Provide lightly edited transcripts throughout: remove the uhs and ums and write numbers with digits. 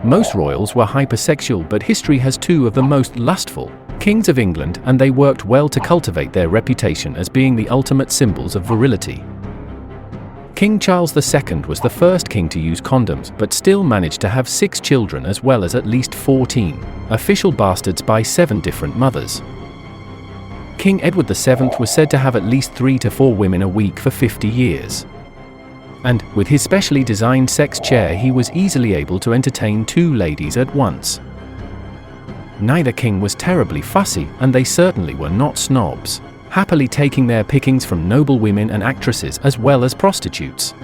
Most royals were hypersexual, but history has two of the most lustful kings of England, and they worked well to cultivate their reputation as being the ultimate symbols of virility. King Charles II was the first king to use condoms, but still managed to have 6 children as well as at least 14 official bastards by 7 different mothers. King Edward VII was said to have at least 3 to 4 women a week for 50 years. And, with his specially designed sex chair, he was easily able to entertain 2 ladies at once. Neither king was terribly fussy, and they certainly were not snobs, happily taking their pickings from noble women and actresses as well as prostitutes.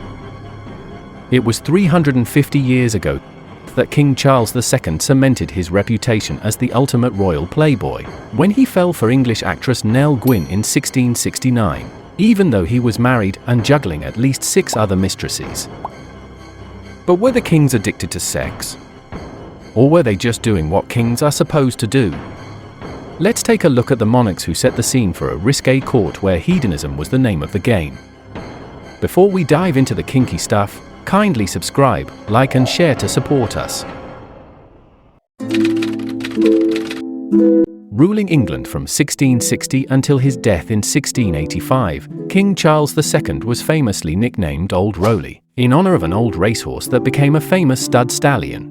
It was 350 years ago that King Charles II cemented his reputation as the ultimate royal playboy, when he fell for English actress Nell Gwyn in 1669, even though he was married and juggling at least 6 other mistresses. But were the kings addicted to sex? Or were they just doing what kings are supposed to do? Let's take a look at the monarchs who set the scene for a risque court where hedonism was the name of the game. Before we dive into the kinky stuff, kindly subscribe, like and share to support us. Ruling England from 1660 until his death in 1685, King Charles II was famously nicknamed Old Rowley, in honor of an old racehorse that became a famous stud stallion.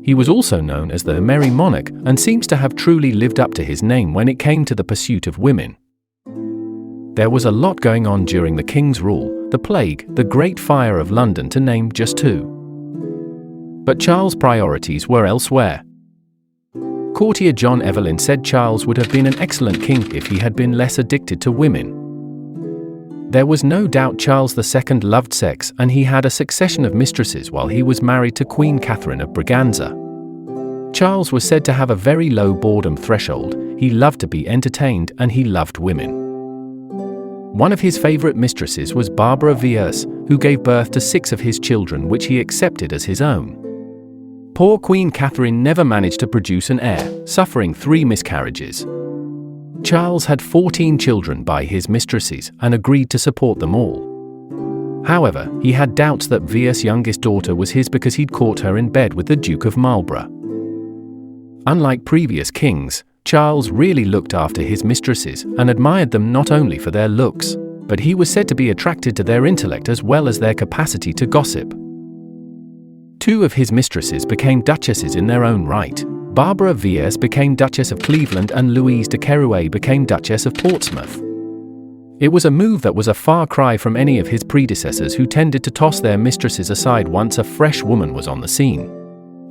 He was also known as the Merry Monarch and seems to have truly lived up to his name when it came to the pursuit of women. There was a lot going on during the king's rule: the plague, the Great Fire of London, to name just 2. But Charles' priorities were elsewhere. Courtier John Evelyn said Charles would have been an excellent king if he had been less addicted to women. There was no doubt Charles II loved sex, and he had a succession of mistresses while he was married to Queen Catherine of Braganza. Charles was said to have a very low boredom threshold. He loved to be entertained, and he loved women. One of his favorite mistresses was Barbara Vere, who gave birth to 6 of his children, which he accepted as his own. Poor Queen Catherine never managed to produce an heir, suffering 3 miscarriages. Charles had 14 children by his mistresses and agreed to support them all. However, he had doubts that Vere's youngest daughter was his because he'd caught her in bed with the Duke of Marlborough. Unlike previous kings, Charles really looked after his mistresses and admired them not only for their looks, but he was said to be attracted to their intellect as well as their capacity to gossip. 2 of his mistresses became duchesses in their own right. Barbara Vere became Duchess of Cleveland and Louise de Querouaix became Duchess of Portsmouth. It was a move that was a far cry from any of his predecessors, who tended to toss their mistresses aside once a fresh woman was on the scene.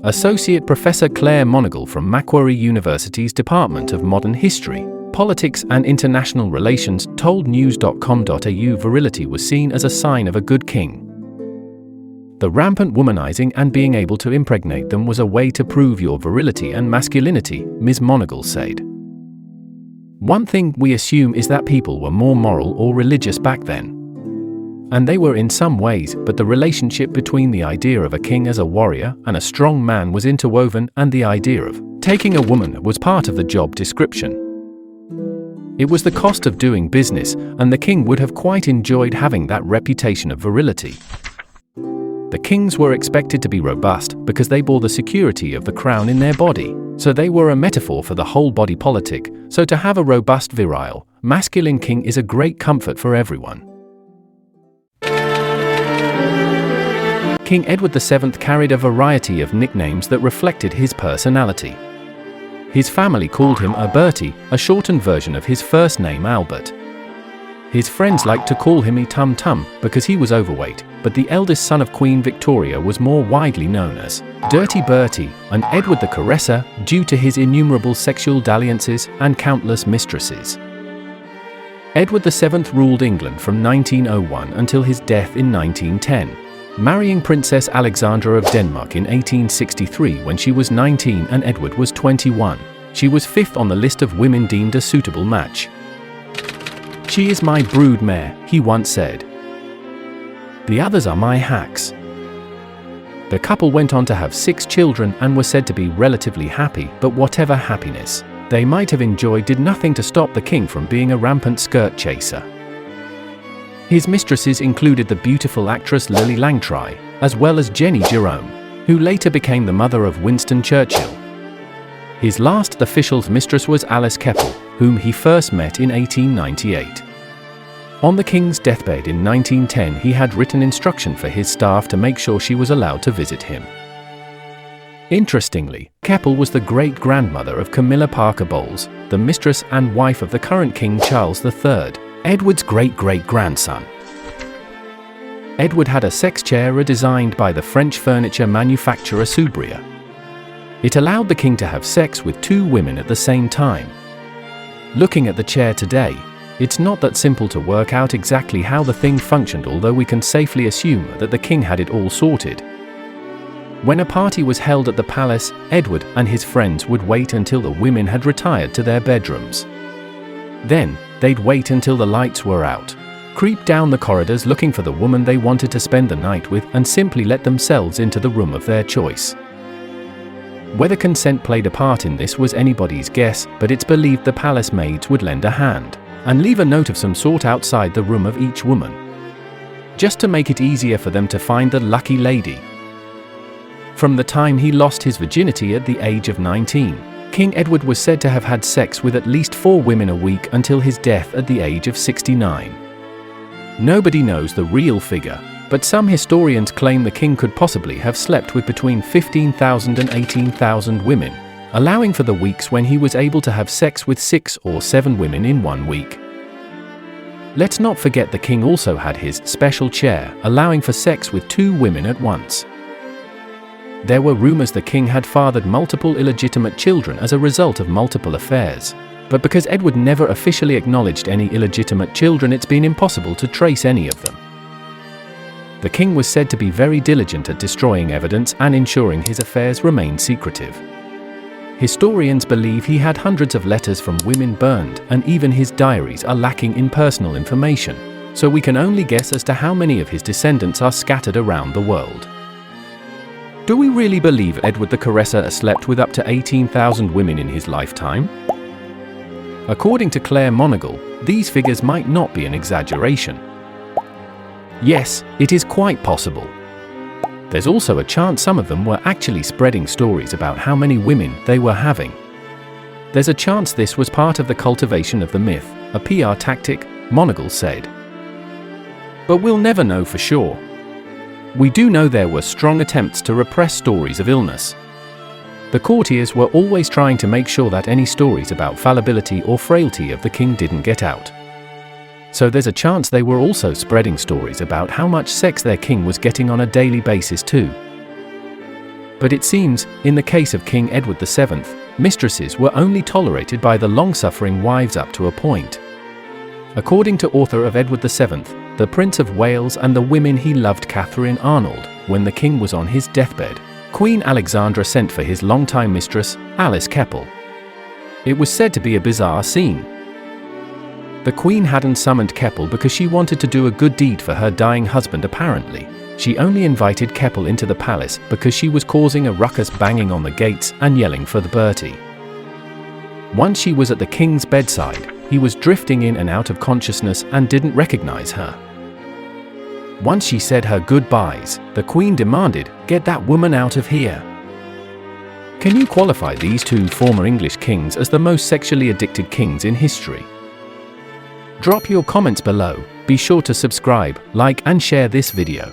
Associate Professor Claire Monagle from Macquarie University's Department of Modern History, Politics and International Relations told news.com.au virility was seen as a sign of a good king. The rampant womanizing and being able to impregnate them was a way to prove your virility and masculinity, Ms. Monagle said. One thing we assume is that people were more moral or religious back then. And they were in some ways, but the relationship between the idea of a king as a warrior and a strong man was interwoven, and the idea of taking a woman was part of the job description. It was the cost of doing business, and the king would have quite enjoyed having that reputation of virility. The kings were expected to be robust because they bore the security of the crown in their body, so they were a metaphor for the whole body politic. So to have a robust, virile, masculine king is a great comfort for everyone. King Edward VII carried a variety of nicknames that reflected his personality. His family called him Bertie, a shortened version of his first name Albert. His friends liked to call him Tum Tum because he was overweight, but the eldest son of Queen Victoria was more widely known as Dirty Bertie and Edward the Caresser due to his innumerable sexual dalliances and countless mistresses. Edward VII ruled England from 1901 until his death in 1910, marrying Princess Alexandra of Denmark in 1863 when she was 19 and Edward was 21. She was 5th on the list of women deemed a suitable match. "She is my brood mare," he once said. "The others are my hacks." The couple went on to have 6 children and were said to be relatively happy, but whatever happiness they might have enjoyed did nothing to stop the king from being a rampant skirt chaser. His mistresses included the beautiful actress Lily Langtry, as well as Jenny Jerome, who later became the mother of Winston Churchill. His last official mistress was Alice Keppel, whom he first met in 1898. On the king's deathbed in 1910, he had written instruction for his staff to make sure she was allowed to visit him. Interestingly, Keppel was the great-grandmother of Camilla Parker Bowles, the mistress and wife of the current King Charles III, Edward's great-great-grandson. Edward had a sex chair designed by the French furniture manufacturer Soubria. It allowed the king to have sex with 2 women at the same time. Looking at the chair today, it's not that simple to work out exactly how the thing functioned, although we can safely assume that the king had it all sorted. When a party was held at the palace, Edward and his friends would wait until the women had retired to their bedrooms. Then, they'd wait until the lights were out, creep down the corridors looking for the woman they wanted to spend the night with, and simply let themselves into the room of their choice. Whether consent played a part in this was anybody's guess, but it's believed the palace maids would lend a hand and leave a note of some sort outside the room of each woman, just to make it easier for them to find the lucky lady. From the time he lost his virginity at the age of 19, King Edward was said to have had sex with at least 4 women a week until his death at the age of 69. Nobody knows the real figure, but some historians claim the king could possibly have slept with between 15,000 and 18,000 women, allowing for the weeks when he was able to have sex with 6 or 7 women in 1 week. Let's not forget the king also had his special chair, allowing for sex with 2 women at once. There were rumors the king had fathered multiple illegitimate children as a result of multiple affairs, but because Edward never officially acknowledged any illegitimate children, it's been impossible to trace any of them. The king was said to be very diligent at destroying evidence and ensuring his affairs remained secretive. Historians believe he had hundreds of letters from women burned, and even his diaries are lacking in personal information, so we can only guess as to how many of his descendants are scattered around the world. Do we really believe Edward the Caresser slept with up to 18,000 women in his lifetime? According to Claire Monagle, these figures might not be an exaggeration. Yes, it is quite possible. There's also a chance some of them were actually spreading stories about how many women they were having. There's a chance this was part of the cultivation of the myth, a PR tactic, Monagle said. But we'll never know for sure. We do know there were strong attempts to repress stories of illness. The courtiers were always trying to make sure that any stories about fallibility or frailty of the king didn't get out. So there's a chance they were also spreading stories about how much sex their king was getting on a daily basis too. But it seems, in the case of King Edward VII, mistresses were only tolerated by the long-suffering wives up to a point. According to author of Edward VII, the Prince of Wales and the women he loved, Catherine Arnold, when the king was on his deathbed, Queen Alexandra sent for his longtime mistress, Alice Keppel. It was said to be a bizarre scene. The Queen hadn't summoned Keppel because she wanted to do a good deed for her dying husband apparently. She only invited Keppel into the palace because she was causing a ruckus, banging on the gates and yelling for the Bertie. Once she was at the king's bedside, he was drifting in and out of consciousness and didn't recognize her. Once she said her goodbyes, the Queen demanded, "Get that woman out of here." Can you qualify these 2 former English kings as the most sexually addicted kings in history? Drop your comments below, be sure to subscribe, like and share this video.